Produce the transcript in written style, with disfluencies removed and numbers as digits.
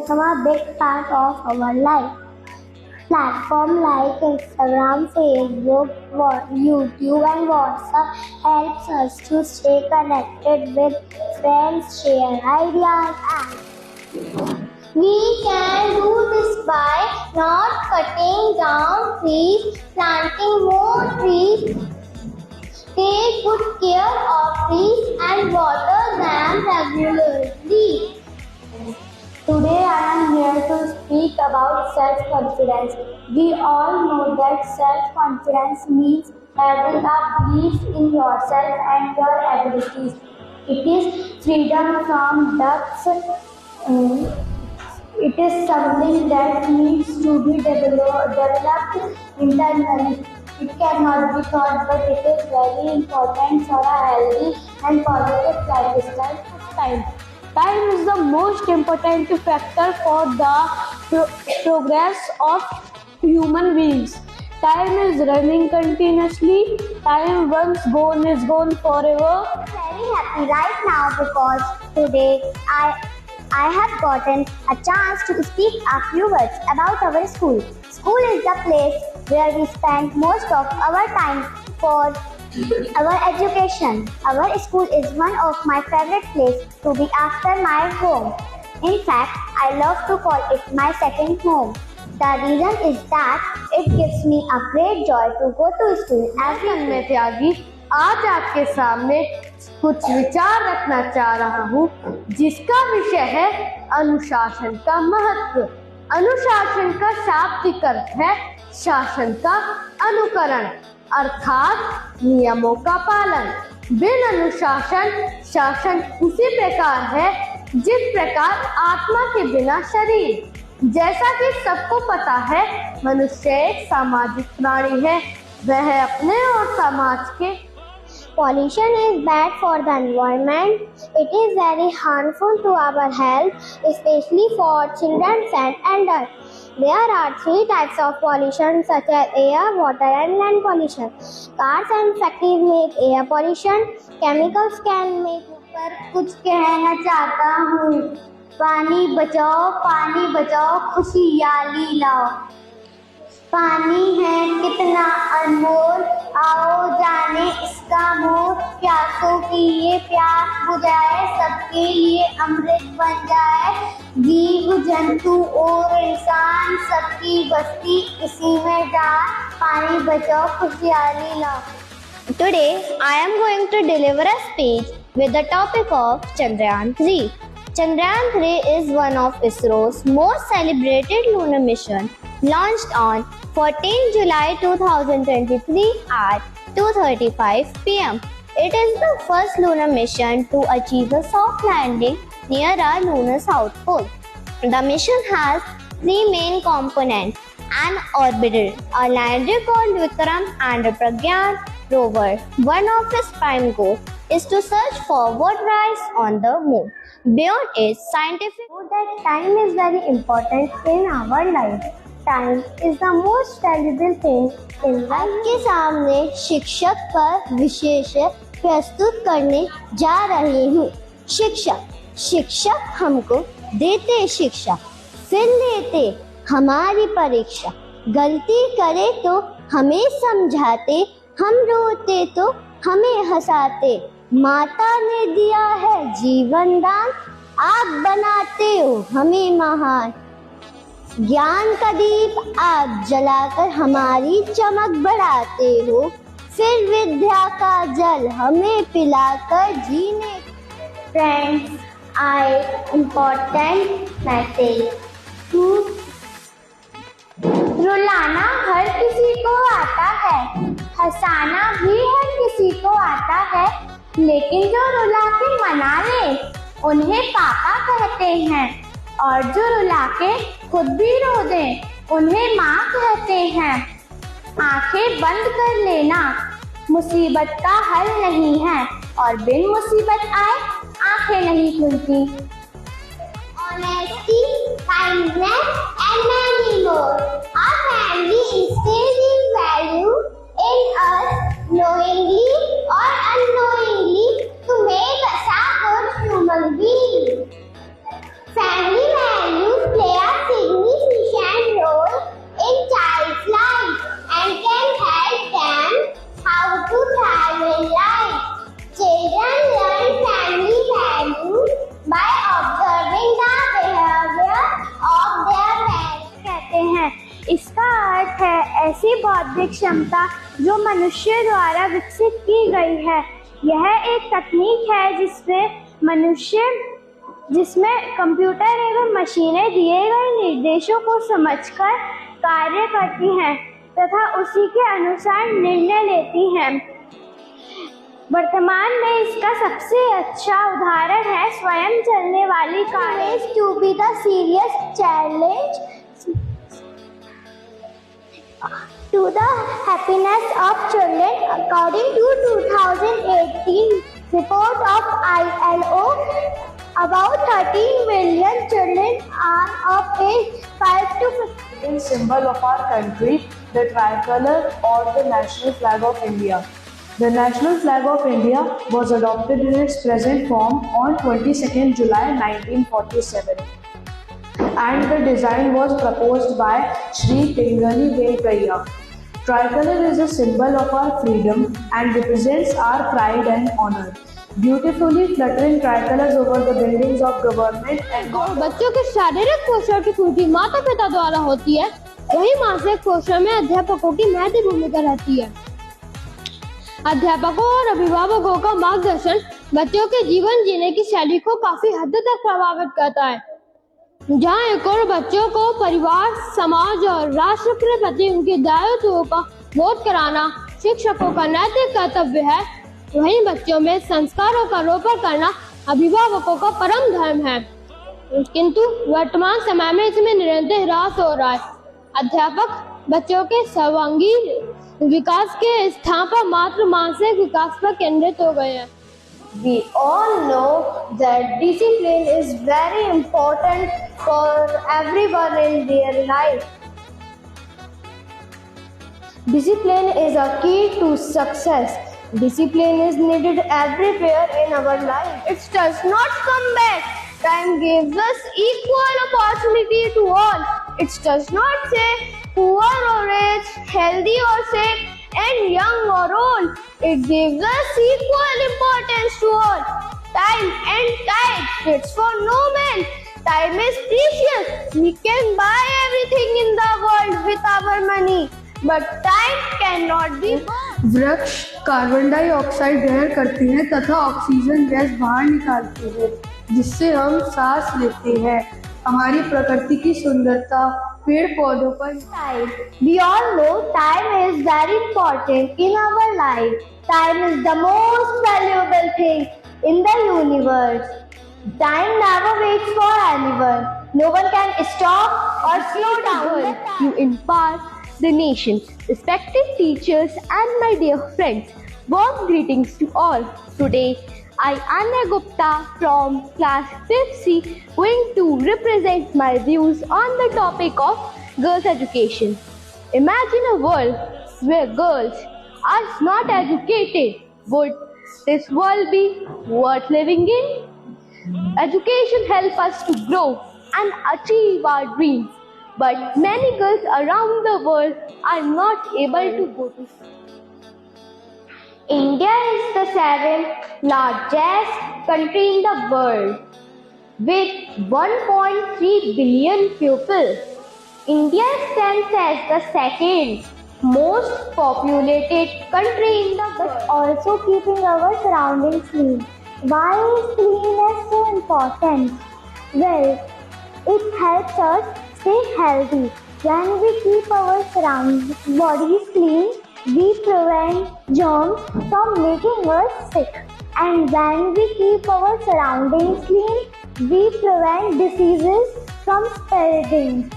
become a big part of our life. Platforms like Instagram, Facebook, YouTube and WhatsApp helps us to stay connected with friends, share ideas and we can do this by not cutting down trees, planting more trees, take good care of trees and water them regularly. Today I am here to speak about self-confidence. We all know that self-confidence means having a belief in yourself and your abilities. It is freedom from doubts. It is something that needs to be developed internally. It cannot be taught, but it is very important for a healthy and positive lifestyle. Time is the most important factor for the progress of human beings. Time is running continuously. Time once gone is gone forever. I'm very happy right now because today I have gotten a chance to speak a few words about our school. School is the place where we spend most of our time for our education. Our school is one of my favorite places to be after my home. In fact, I love to call it my second home. The reason is that it gives me a great joy to go to school. मैं त्यागी आज आपके सामने कुछ विचार रखना चाह रहा हूँ जिसका विषय है अनुशासन का महत्व। अनुशासन का शाब्दिक अर्थ है शासन का अनुकरण अर्थात नियमों का पालन। बिन अनुशासन शासन उसी प्रकार है जिस प्रकार आत्मा के बिना शरीर। जैसा कि सबको पता है मनुष्य एक सामाजिक प्राणी है, वह अपने और समाज के Pollution is bad for the environment. It is very harmful to our health, especially for children and adults. There are three types of pollution such as air, water and land pollution. Cars and factories make air pollution. Chemicals can make. पर कुछ कहना चाहता हूँ, पानी बचाओ खुशहाली लाओ। पानी है कितना अनमोल, आओ जाने इसका मोल। प्यासों की ये प्यास बुझाए, सबके लिए अमृत बन जाए। जीव जंतु और इंसान सबकी बस्ती इसी में जाए। पानी बचाओ खुशहाली लाओ। Today I am going to deliver a speech with the topic of Chandrayaan-3. Chandrayaan-3 is one of ISRO's most celebrated lunar mission, launched on 14 July 2023 at 2:35 p.m. It is the first lunar mission to achieve a soft landing near our lunar south pole. The mission has three main components: an orbiter, a lander called Vikram, and a Pragyan rover. One of its prime goals is to search for what lies on the moon. Beyond its scientific, that time is very important in our life. Time is the most valuable thing in life. आपके सामने शिक्षक पर विशेषण प्रस्तुत करने जा रही हूँ। शिक्षक हमको देते शिक्षा, फिर लेते हमारी परीक्षा। गलती करे तो हमें समझाते, हम रोते तो हमें हंसाते। माता ने दिया है जीवन दान, आप बनाते हो हमें महान। ज्ञान का दीप आप जलाकर हमारी चमक बढ़ाते हो, फिर विद्या का जल हमें पिलाकर जीने। Friends, important message to रुलाना हर किसी को आता है, हंसाना भी हर किसी को आता है, लेकिन जो रुला के मना ले उन्हें पापा कहते हैं, और जो रुला के खुद भी रो दे उन्हें माँ कहते हैं। आंखें बंद कर लेना मुसीबत का हल नहीं है, और बिन मुसीबत आए आंखें नहीं खुलती। Honesty, kindness and many more. Our family instills these values in us knowingly or unknowingly to make us a good human being. Family values play ऐसी बौद्धिक क्षमता जो मनुष्य द्वारा विकसित की गई है। यह एक तकनीक है जिसमें कंप्यूटर एवं मशीनें दिए गए निर्देशों को समझकर कार्य करती हैं तथा उसी के अनुसार निर्णय लेती हैं। वर्तमान में इसका सबसे अच्छा उदाहरण है स्वयं चलने वाली कारें। To be the serious challenge to the happiness of children, according to 2018 report of ILO, about 13 million children are of age 5 to 15. Symbol of our country, the tricolor or the national flag of India. The national flag of India was adopted in its present form on 22nd July 1947, and the design was proposed by Shri Pingali Venkaiah. Tricolor is a symbol of our freedom and represents our pride and honor. Beautifully fluttering tricolors over the buildings of government and बच्चों के शारीरिक पोषण की पूर्ति माता पिता द्वारा होती है, वहीं मानसिक पोषण में अध्यापकों की महत्वपूर्ण भूमिका रहती है। अध्यापकों और अभिभावकों का मार्गदर्शन बच्चों के जीवन जीने की शैली को काफी हद तक प्रभावित करता है। जहाँ एक और बच्चों को परिवार, समाज और राष्ट्र के प्रति उनके दायित्वों का बोध कराना शिक्षकों का नैतिक कर्तव्य है, वहीं बच्चों में संस्कारों का रोपण करना अभिभावकों का परम धर्म है। किंतु वर्तमान समय में इसमें निरंतर ह्रास हो रहा है। अध्यापक बच्चों के सर्वांगीण विकास के स्थान पर मात्र मानसिक विकास पर केंद्रित हो गए हैं। We all know that discipline is very important for everyone in their life. Discipline is a key to success. Discipline is needed everywhere in our life. It does not come back. Time gives us equal opportunity to all. It does not say poor or rich, healthy or sick, and young or old. It gives us equal importance to all. Time and tide fits for no man. Time is precious. We can buy everything in the world with our money, but time cannot be bought. वृक्ष carbon dioxide ग्रहण करते हैं तथा oxygen gas बाहर निकालते हैं, जिससे हम सांस लेते हैं। हमारी प्रकृति की सुंदरता पेड़ पौधों पर Time. We all know time is very important in our life. Time is the most valuable thing in the universe. Time never waits for anyone. No one can stop or slow down. You inspire the nation. Respected teachers and my dear friends, warm greetings to all. Today, I, Anya Gupta from class 5th C, going to represent my views on the topic of girls' education. Imagine a world where girls are not educated. Would this world be worth living in? Education helps us to grow and achieve our dreams, but many girls around the world are not able to go to school. India is the 7th largest country in the world with 1.3 billion people. India stands as the second most populated country in the world. But also keeping our surroundings clean. Why is cleanliness so important? Well, it helps us stay healthy. When we keep our bodies clean, we prevent germs from making us sick. And when we keep our surroundings clean, we prevent diseases from spreading.